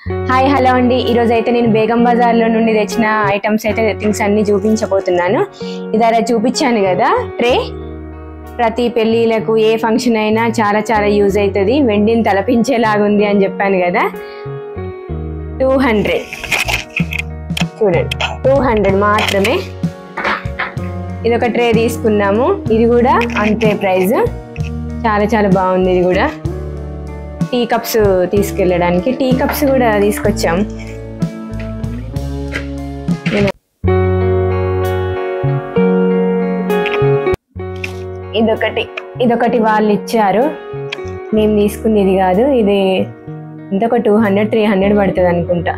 Hi hello అండి, ఈరోజు అయితే నేను బేగం బజార్లో నుండి తెచ్చిన ఐటమ్స్ అయితే థింగ్స్ అన్ని చూపించబోతున్నాను. ఇదారా చూపించాను కదా ట్రే, ప్రతి పెళ్ళిళ్ళకు ఏ ఫంక్షన్ అయినా చాలా చాలా యూజ్ అవుతుంది, వెండిని తలపించేలాగుంది అని చెప్పాను కదా. 200 చూడండి, 200 మాత్రమే. ఇదొక ట్రే తీసుకున్నాము, ఇది కూడా అంతే ప్రైస్. చాలా చాలా బాగుంది. ఇది కూడా టీ కప్స్ తీసుకెళ్ళడానికి టీ కప్స్ కూడా తీసుకొచ్చాం. ఇదొకటి వాళ్ళు ఇచ్చారు, మేము తీసుకుంది ఇది కాదు. ఇది ఇంకొక 200-300 పడుతుంది అనుకుంటా.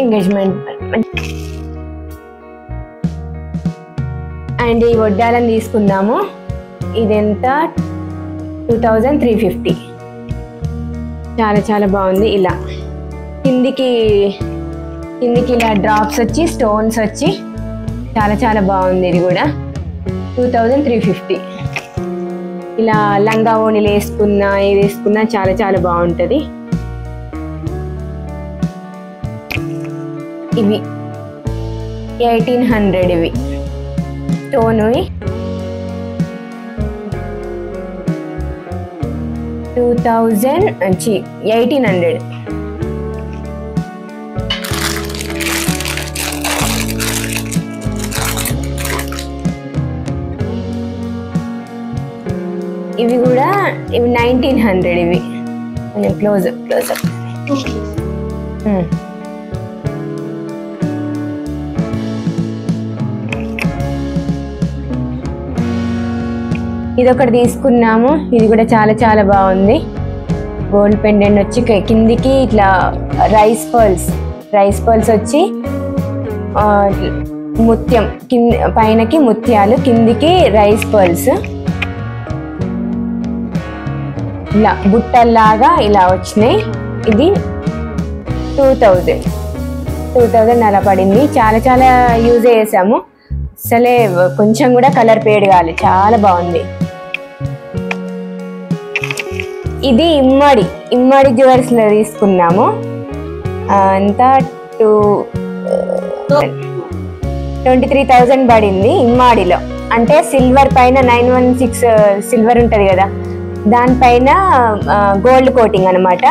ఎంగేజ్మెంట్ అండ్ ఈ వడ్డాలని తీసుకున్నాము. ఇది ఎంత? 2350. చాలా చాలా బాగుంది. ఇలా కిందికి ఇలా డ్రాప్స్ వచ్చి స్టోన్స్ వచ్చి చాలా చాలా బాగుంది. ఇది కూడా 2350. ఇలా లంగా ఓణీలు వేసుకున్నా ఇది వేసుకున్నా చాలా చాలా బాగుంటుంది. ఇవి 1800. ఇవి స్టోన్ 1800. ఇవి కూడా 1900. ఇవి కొంచెం క్లోజప్ ఇదొకటి తీసుకున్నాము. ఇది కూడా చాలా చాలా బాగుంది. గోల్డ్ పెండెంట్ వచ్చి కిందికి ఇట్లా రైస్ పర్ల్స్ వచ్చి ముత్యం, పైనకి ముత్యాలు, కిందికి రైస్ పర్ల్స్, ఇలా బుట్టల్లాగా ఇలా వచ్చినాయి. ఇది 2000 అలా పడింది. చాలా చాలా యూజ్ చేసాము, అసలే కొంచెం కూడా కలర్ పేడ్ కావాలి. చాలా బాగుంది. ఇది ఇమ్మడి జ్యువెల్స్ లో తీసుకున్నాము. అంతా 23,000 పడింది ఇమ్మాడిలో. అంటే సిల్వర్ పైన 916 సిల్వర్ ఉంటది కదా, దానిపైన గోల్డ్ కోటింగ్ అనమాట.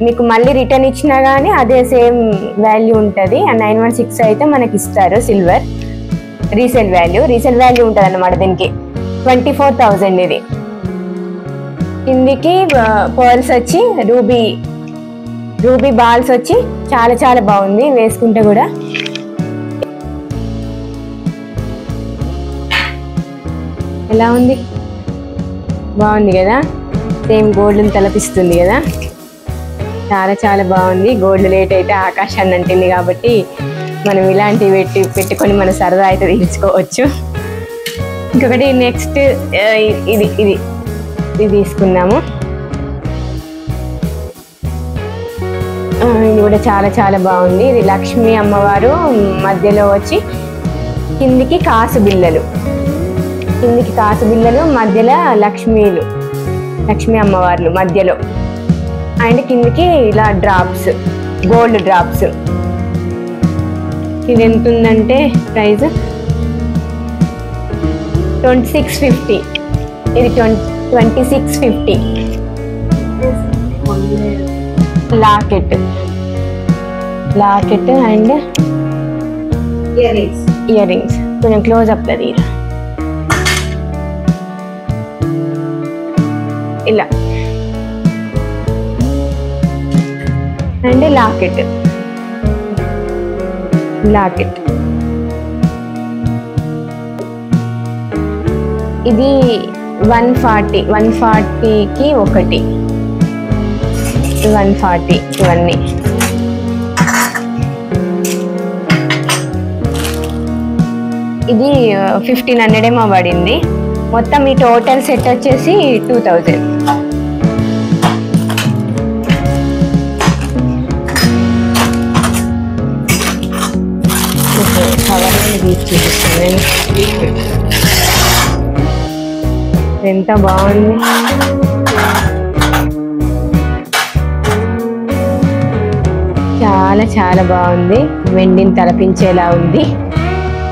మీకు మళ్ళీ రిటర్న్ ఇచ్చినా కానీ అదే సేమ్ వాల్యూ ఉంటుంది. ఆ 916 అయితే మనకి ఇస్తారు సిల్వర్. రీసేల్ వాల్యూ ఉంటుంది అన్నమాట. దీనికి 24,000. ఇది కిందికి పర్ల్స్ వచ్చి రూబీ బాల్స్ వచ్చి చాలా చాలా బాగుంది. వేసుకుంటే కూడా ఎలా ఉంది, బాగుంది కదా. సేమ్ గోల్డ్ని తలపిస్తుంది కదా, చాలా చాలా బాగుంది. గోల్డ్ రేట్ అయితే ఆకాశాన్ని అంటుంది కాబట్టి మనం ఇలాంటివి పెట్టుకొని మన సరదా అయితే తీర్చుకోవచ్చు. ఇంకొకటి నెక్స్ట్ ఇది తీసుకున్నాము. ఇది కూడా చాలా చాలా బాగుంది. ఇది లక్ష్మీ అమ్మవారు మధ్యలో వచ్చి కిందికి కాసు బిళ్ళలు, మధ్యలో లక్ష్మీ అమ్మవార్లు మధ్యలో, అండ్ కిందికి ఇలా డ్రాప్స్, గోల్డ్ డ్రాప్స్. ఇది ఎంత ఉందంటే ప్రైస్ 2650. ఇది 2650. లాకెట్ అండ్ ఇయర్ రింగ్స్ కొంచెం క్లోజ్అప్ లో తీరా. ఇలా అండ్ లాకెట్ ఇది 140కి ఒకటి, 140. ఇవన్నీ ఇది 1500 ఏమో పడింది. మొత్తం ఈ టోటల్ సెట్ వచ్చేసి 2000. ఎంత బాగుంది. చాలా చాలా బాగుంది, వెండిని తలపించేలా ఉంది,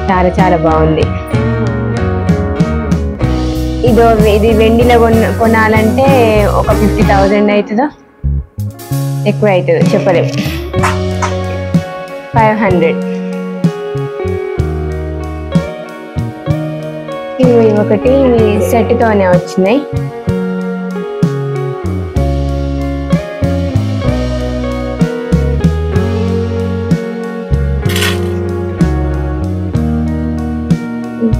చాలా చాలా బాగుంది. ఇది వెండిలో కొనాలంటే ఒక 50,000 అవుతుందో ఎక్కువ అవుతుందో చెప్పలేము. 500. ఇవి ఒకటి సెట్తోనే వచ్చినాయి.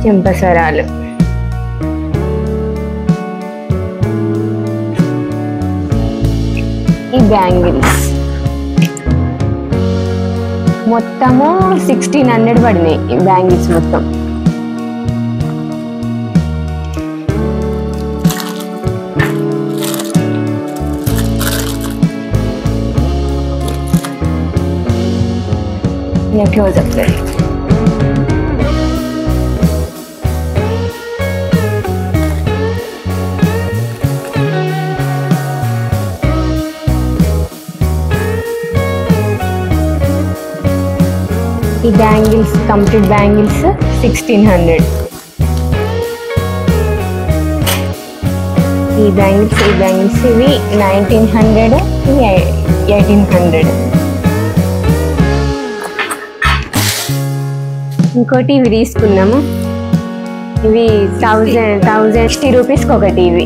చెంపసరాలు, ఈ బ్యాంగిల్స్ మొత్తము 1600 పడినాయి. ఈ బ్యాంగిల్స్ మొత్తం. క్లోజప్ ఈ బ్యాంగిల్స్, కంప్లీట్ బ్యాంగిల్స్ 1600. ఈ బ్యాంగిల్స్ ఇవి 1900, ఇవి 1800. ఇంకోటి ఇవి తీసుకున్నాము. ఇవి 1060 రూపీస్కి ఒకటి. ఇవి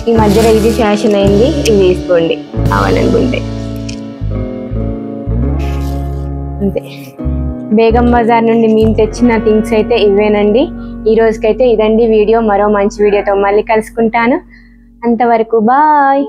ఈ మధ్యలో ఇది ఫ్యాషన్ అయింది, ఇవి తీసుకోండి కావాలనుకుంటే. అంతే. బేగం బజార్ నుండి మేము తెచ్చిన థింగ్స్ అయితే ఇవేనండి. ఈ రోజుకైతే ఇదండి వీడియో. మరో మంచి వీడియోతో మళ్ళీ కలుసుకుంటాను. అంతవరకు బాయ్.